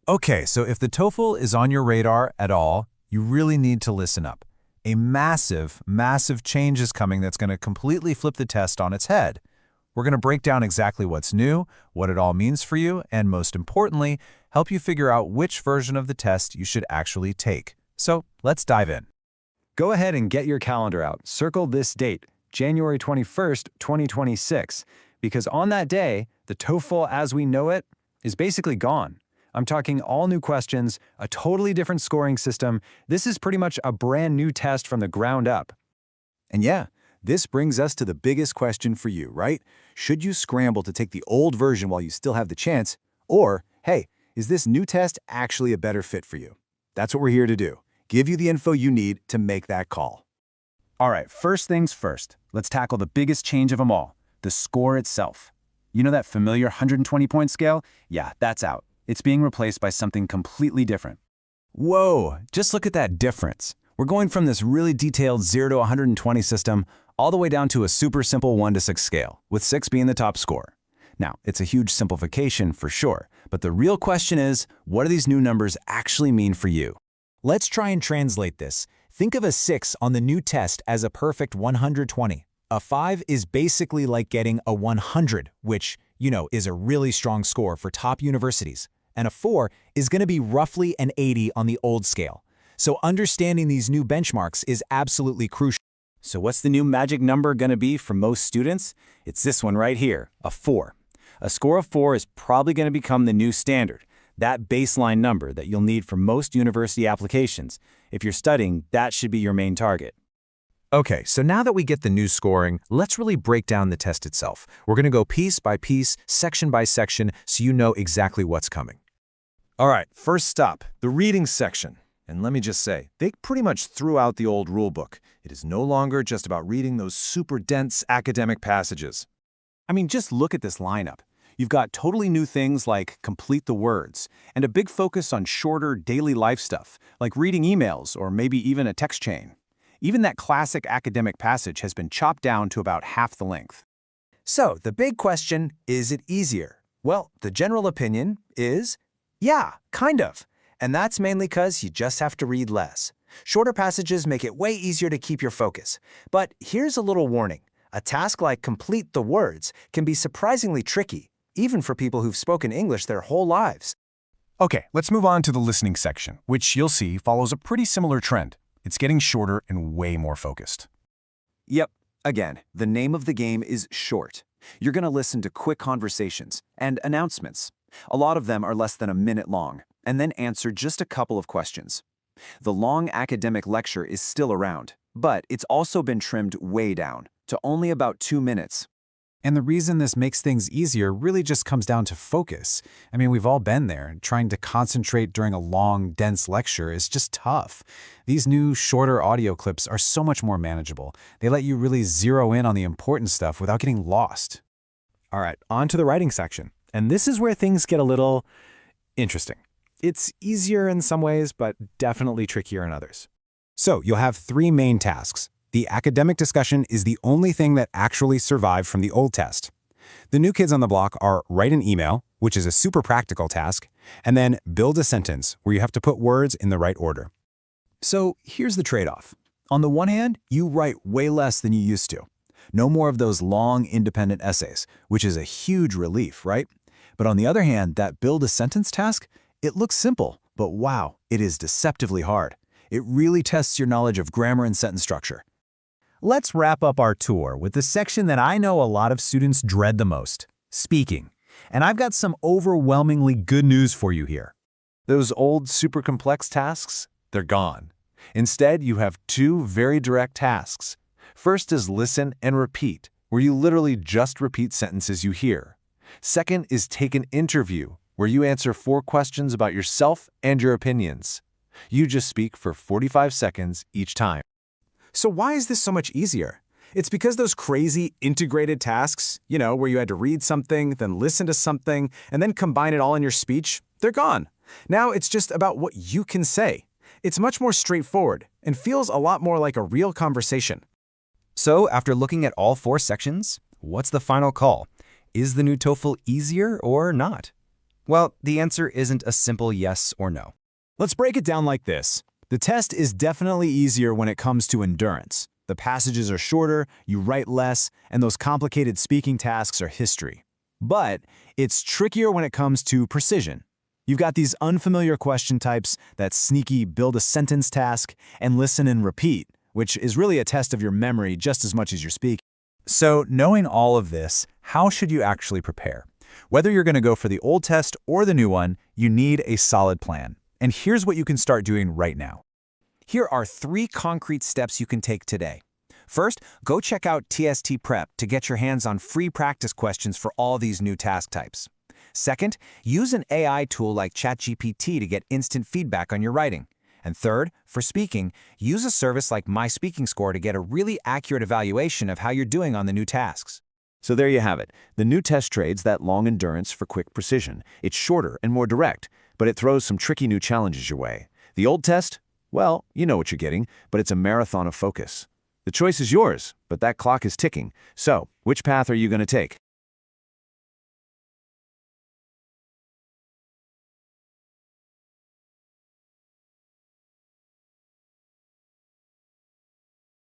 Okay, so if the TOEFL is on your radar at all, you really need to listen up. A massive, massive change is coming that's going to completely flip the test on its head. We're going to break down exactly what's new, what it all means for you, and most importantly, help you figure out which version of the test you should actually take. So let's dive in. Go ahead and get your calendar out. Circle this date, January 21st, 2026, because on that day, the TOEFL as we know it is basically gone. I'm talking all new questions, a totally different scoring system. This is pretty much a brand new test from the ground up. And yeah, this brings us to the biggest question for you, right? Should you scramble to take the old version while you still have the chance? Or, hey, is this new test actually a better fit for you? That's what we're here to do. Give you the info you need to make that call. All right, first things first. Let's tackle the biggest change of them all, the score itself. You know that familiar 120-point scale? Yeah, that's out. It's being replaced by something completely different. Whoa, just look at that difference. We're going from this really detailed 0 to 120 system all the way down to a super simple 1 to 6 scale, with 6 being the top score. Now, it's a huge simplification for sure, but the real question is, what do these new numbers actually mean for you? Let's try and translate this. Think of a 6 on the new test as a perfect 120. A 5 is basically like getting a 100, which, is a really strong score for top universities. And a 4 is going to be roughly an 80 on the old scale. So understanding these new benchmarks is absolutely crucial. So what's the new magic number going to be for most students? It's this one right here, a 4. A score of 4 is probably going to become the new standard, that baseline number that you'll need for most university applications. If you're studying, that should be your main target. Okay, so now that we get the new scoring, let's really break down the test itself. We're going to go piece by piece, section by section, so you know exactly what's coming. All right, first stop, the reading section. And let me just say, they pretty much threw out the old rulebook. It is no longer just about reading those super dense academic passages. I mean, just look at this lineup. You've got totally new things like complete the words, and a big focus on shorter daily life stuff, like reading emails or maybe even a text chain. Even that classic academic passage has been chopped down to about half the length. So the big question, is it easier? Well, the general opinion is, yeah, kind of. And that's mainly because you just have to read less. Shorter passages make it way easier to keep your focus. But here's a little warning. A task like complete the words can be surprisingly tricky, even for people who've spoken English their whole lives. Okay, let's move on to the listening section, which you'll see follows a pretty similar trend. It's getting shorter and way more focused. Yep, again, the name of the game is short. You're going to listen to quick conversations and announcements. A lot of them are less than a minute long, and then answer just a couple of questions. The long academic lecture is still around, but it's also been trimmed way down to only about 2 minutes. And the reason this makes things easier really just comes down to focus. I mean, we've all been there. Trying to concentrate during a long, dense lecture is just tough. These new, shorter audio clips are so much more manageable. They let you really zero in on the important stuff without getting lost. All right, on to the writing section. And this is where things get a little interesting. It's easier in some ways, but definitely trickier in others. So you'll have 3 main tasks. The academic discussion is the only thing that actually survived from the old test. The new kids on the block are write an email, which is a super practical task, and then build a sentence where you have to put words in the right order. So here's the trade-off. On the one hand, you write way less than you used to. No more of those long, independent essays, which is a huge relief, right? But on the other hand, that build a sentence task, it looks simple, but wow, it is deceptively hard. It really tests your knowledge of grammar and sentence structure. Let's wrap up our tour with the section that I know a lot of students dread the most, speaking. And I've got some overwhelmingly good news for you here. Those old super complex tasks, they're gone. Instead, you have 2 very direct tasks. First is listen and repeat, where you literally just repeat sentences you hear. Second is take an interview, where you answer 4 questions about yourself and your opinions. You just speak for 45 seconds each time. So why is this so much easier? It's because those crazy integrated tasks, where you had to read something, then listen to something, and then combine it all in your speech, they're gone. Now it's just about what you can say. It's much more straightforward and feels a lot more like a real conversation. So after looking at all 4 sections, what's the final call? Is the new TOEFL easier or not? Well, the answer isn't a simple yes or no. Let's break it down like this. The test is definitely easier when it comes to endurance. The passages are shorter, you write less, and those complicated speaking tasks are history. But it's trickier when it comes to precision. You've got these unfamiliar question types, that sneaky build a sentence task, and listen and repeat, which is really a test of your memory just as much as your speaking. So, knowing all of this, how should you actually prepare? Whether you're going to go for the old test or the new one, you need a solid plan. And here's what you can start doing right now. Here are 3 concrete steps you can take today. First, go check out TST Prep to get your hands on free practice questions for all these new task types. Second, use an AI tool like ChatGPT to get instant feedback on your writing. And third, for speaking, use a service like My Speaking Score to get a really accurate evaluation of how you're doing on the new tasks. So there you have it. The new test trades that long endurance for quick precision. It's shorter and more direct, but it throws some tricky new challenges your way. The old test? Well, you know what you're getting, but it's a marathon of focus. The choice is yours, but that clock is ticking. So, which path are you going to take?